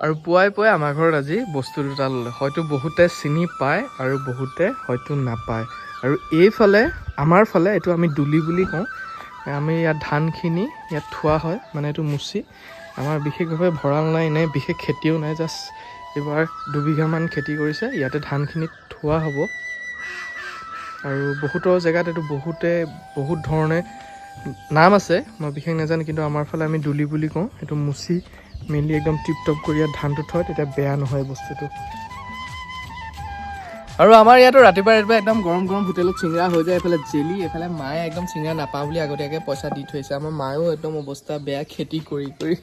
আৰু পুৱাই পুৱাই আমাৰ ঘৰত আজি বস্তু দুটা ল'লে, হয়তো বহুতে চিনি পায় আৰু বহুতে হয়তো নাপায়। আৰু এইফালে আমাৰ ফালে এইটো আমি দুলি বুলি কওঁ। আমি ইয়াত ধানখিনি ইয়াত থোৱা হয়, মানে এইটো মুচি। আমাৰ বিশেষভাৱে ভঁৰাল নাই, নে বিশেষ খেতিও নাই, জাষ্ট এইবাৰ 2 বিঘামান খেতি কৰিছে, ইয়াতে ধানখিনি থোৱা হ'ব। আৰু বহুতৰ জেগাত এইটো বহুত ধৰণে নাম আছে, মই বিশেষ নাজানো, কিন্তু আমাৰ ফালে আমি দুলি বুলি কওঁ। এইটো মুচি মেলি একদম টিপ টপ কৰি ইয়াত ধানটো থয়, তেতিয়া বেয়া নহয় বস্তুটো। আৰু আমাৰ ইয়াতো ৰাতিপুৱা একদম গৰম গৰম হোটেলত চিঙৰা হৈ যায়, এইফালে জেলি, এইফালে মায়ে একদম চিঙৰা নাপাওঁ বুলি আগতীয়াকৈ পইচা দি থৈছে। আমাৰ মায়েও একদম অৱস্থা বেয়া খেতি কৰি কৰি।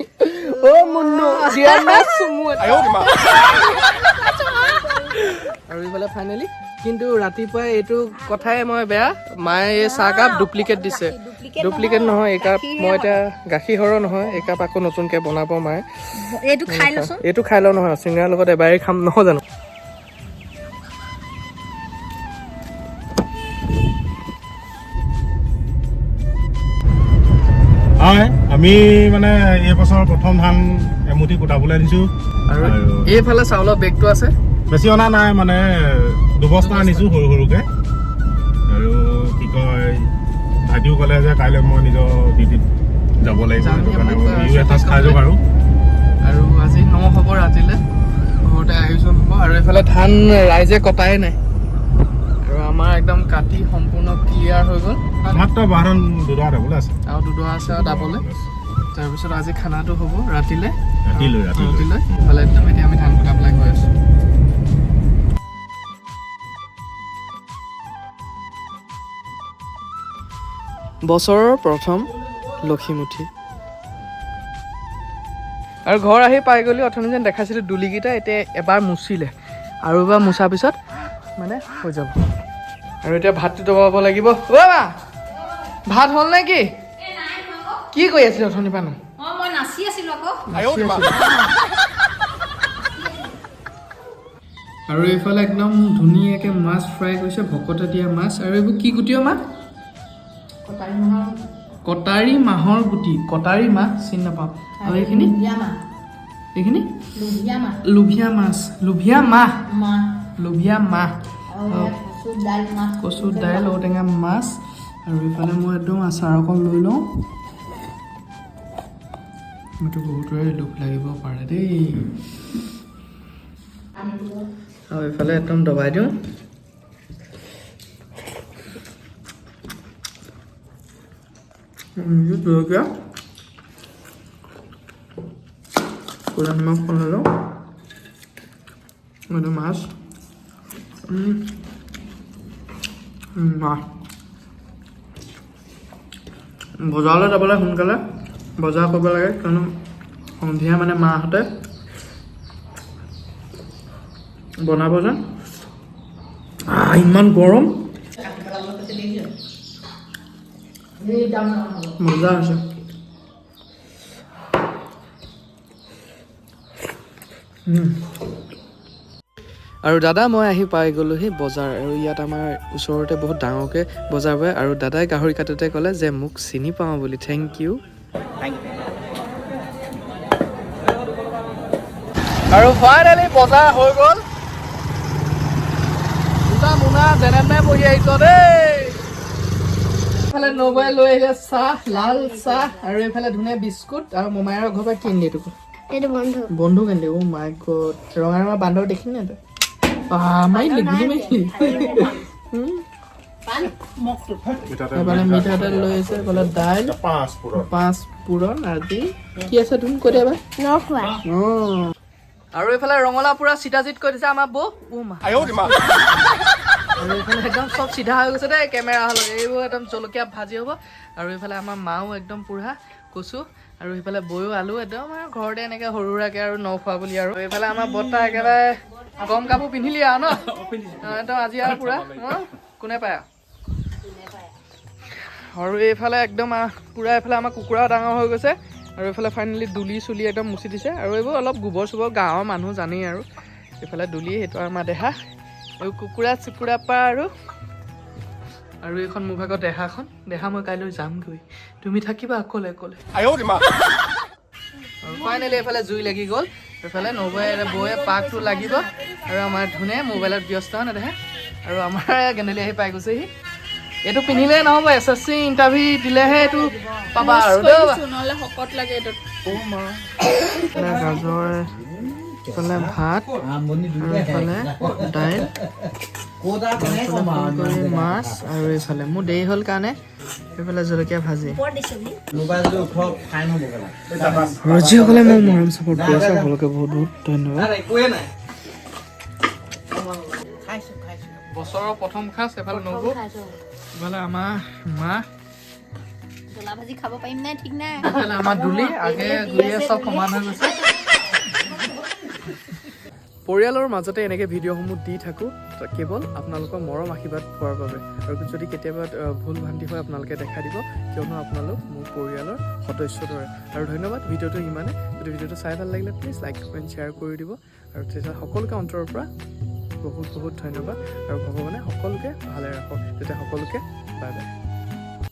আৰু এইফালে ফাইনেলি কিন্তু ৰাতিপুৱাই এইটো কথাই মই বেয়া, মায়ে এই চাহকাপ ডুপ্লিকেট দিছে। ডুপ্লিকেট নহয়, এই কাপ মই এতিয়া গাখীৰৰ নহয়, এই কাপ আকৌ নতুনকৈ বনাব মায়ে। এইটো খাই লওঁ নহয়, চিঙৰাৰ লগত এবাৰেই খাম নহয় জানো। হয়, আমি মানে এই বছৰ প্ৰথম ধান এমুঠি কুটাবলৈ দিছোঁ। আৰু এইফালে চাউলৰ বেগটো আছে, বেছি অনা নাই, মানে 2 বস্তা আনিছোঁ সৰু সৰুকৈ। আৰু কি কয়, ভাইটিও ক'লে যে কাইলৈ মই নিজৰ ডিউটিত যাব লাগিব, সেইটো কাৰণে মই এসাঁজ খাই যাওঁ বাৰু। আৰু আজি ন হ'ব ৰাতিলৈ, ঘৰতে আয়োজন হ'ব। আৰু এইফালে ধান ৰাইজে কটাই নাই, আৰু আমাৰ একদম কাটি সম্পূৰ্ণ ক্লিয়াৰ হৈ গ'ল। মাত্ৰ বাৰণ দুডৰা ডাবলৈ আছে, আৰু দুডৰা আছে আৰু ডাবলৈ। তাৰপিছত আজি খানাটো হ'ব ৰাতিলৈ। ৰাতিলৈ ইফালে একদম এতিয়া আমি ধান কটাবলৈ গৈ আছোঁ। বছৰৰ প্ৰথম লক্ষীমুঠি। আৰু ঘৰ আহি পাই গ'লি, অথনি যেন দেখাইছিলোঁ দুলিকেইটা, এতিয়া এবাৰ মুচিলে, আৰু এবাৰ মুচাৰ পিছত মানে হৈ যাব। আৰু এতিয়া ভাতটো দবাব লাগিব। মা ভাত হ'ল নে কি? কি কৰি আছিলি অথনিৰ পৰা? মই নাচি আছিলোঁ আকৌ। আৰু এইফালে একদম ধুনীয়াকৈ মাছ ফ্ৰাই কৰিছে, ভকতে দিয়া মাছ। আৰু এইবোৰ কি গুটিও মা? কটাৰী মাহৰ গুটি। কটাৰী মাহ চিনি নাপাওঁ। আৰু এইখিনি এইখিনি লোভিয়া মাছ, লোভিয়া মাহ, কচু দাইল, ঔটেঙা মাছ। আৰু এইফালে মই একদম আচাৰ অকণ লৈ লওঁ, মইতো বহুতৰে লোভ লাগিব পাৰে দেই। আৰু এইফালে একদম দবাই দিওঁ। জলকীয়া ক'লা নিমখ অকণ লৈ লওঁ, এইটো মাছ। বজাৰলৈ যাবলৈ সোনকালে বজাৰ কৰিব লাগে, কিয়নো সন্ধিয়া মানে মাহঁতে বনাব যেন। ইমান গৰম, মজা হৈছে। আৰু দাদা মই আহি পাই গ'লোহি বজাৰ। আৰু ইয়াত আমাৰ ওচৰতে বহুত ডাঙৰকৈ বজাৰ হয়। আৰু দাদাই গাহৰি কাটোতে ক'লে যে মোক চিনি পাওঁ বুলি। Thank U. আৰু ফাইনেলি বজাৰ হৈ গ'ল। দুটা মোনা যেনে তেনে বহি আহিছ দেই। এইফালে নবৌয়ে লৈ আহিলে চাহ, লাল চাহ, আৰু এইফালে ধুনীয়া বিস্কুট। আৰু মোমাইৰৰ ঘৰৰ পৰা কিনি দিয়ে এইটো বন্ধু কিনি দিয়ে। মাই গড, ৰঙা ৰঙা বান্দৰ দেখিলি নে তই? মিঠাতেল লৈ আহিছে, ক'লে দাইল 5 পূৰণ। আজি কি আছে তুমি কৈ দিয়া। আৰু এইফালে ৰঙালাও পুৰা চিটাচিট কৰি দিছে আমাৰ বৌ। আৰু এইফালে একদম চব চিধা হৈ গৈছে দেই কেমেৰা হ'লে। এইবোৰ একদম জলকীয়া ভাজি হ'ব। আৰু এইফালে আমাৰ মাও একদম পুৰা কচু, আৰু এইফালে বৈও আলু, একদম আৰু ঘৰতে এনেকৈ সৰু সুৰাকৈ আৰু নখোৱা বুলি। আৰু এইফালে আমাৰ বৰ্তা একেবাৰে গৰম কাপোৰ পিন্ধিলি আৰু ন একদম আজি আৰু পুৰা কোনে পায়। আৰু এইফালে একদম পুৰা এইফালে আমাৰ কুকুৰাও ডাঙৰ হৈ গৈছে। আৰু এইফালে ফাইনেলি দুলি চুলি একদম মুচি দিছে। আৰু এইবোৰ অলপ গোবৰ চোবৰ গাঁৱৰ মানুহ জানেই। আৰু এইফালে দুলি, সেইটো আমাৰ দেহা। এই কুকুৰা চুকুৰা পৰা আৰু এইখন মোৰ ভাগৰ দেহাখন। দেহা মই কাইলৈ যামগৈ, তুমি থাকিবা অকলে অকলে। আৰু ফাইনেলি এইফালে জুই লাগি গ'ল। এইফালে নবৌয়ে বৌয়ে পাকটো লাগিব আৰু আমাৰ ধুনে মোবাইলত ব্যস্ত নেদেখে আৰু আমাৰ গেনেলি আহি পাই গৈছেহি এইটো পিন্ধিলে নহ'ব SSC ইণ্টাৰভিউ দিলেহে এইটো পাবা আৰু নহ'লে শকত লাগে এইটোত গাজৰ এইফালে ভাত আৰু এইফালে দাইল মাছ আৰু এইফালে মোৰ দেৰি হ'ল কাৰণে এইফালে জলকীয়া ভাজি ৰজিসকলে মোক মৰম চাপৰ্ট কৰিছে সকলোকে বহুত বহুত ধন্যবাদ বছৰৰ প্ৰথম সাঁজ এফালে নবৌ এইফালে আমাৰ মা জ্বলা ভাজি খাব পাৰিম নাই ঠিক নাই এইফালে আমাৰ দুলি আগে দুলিয়ে চব সমান হৈ গৈছে পৰিয়ালৰ মাজতে এনেকৈ ভিডিঅ'সমূহ দি থাকোঁ কেৱল আপোনালোকৰ মৰম আশীৰ্বাদ পোৱাৰ বাবে আৰু যদি কেতিয়াবা ভুল ভ্ৰান্তি হয় আপোনালোকে দেখা দিব কিয়নো আপোনালোক মোৰ পৰিয়ালৰ সদস্যৰ দৰে আৰু ধন্যবাদ ভিডিঅ'টো ইমানে যদি ভিডিঅ'টো চাই ভাল লাগিলে প্লিজ লাইক কমেণ্ট শ্বেয়াৰ কৰি দিব আৰু তেতিয়া সকলোকে অন্তৰৰ পৰা বহুত বহুত ধন্যবাদ আৰু ভগৱানে সকলোকে ভালে ৰাখক তেতিয়া সকলোকে বাই বাই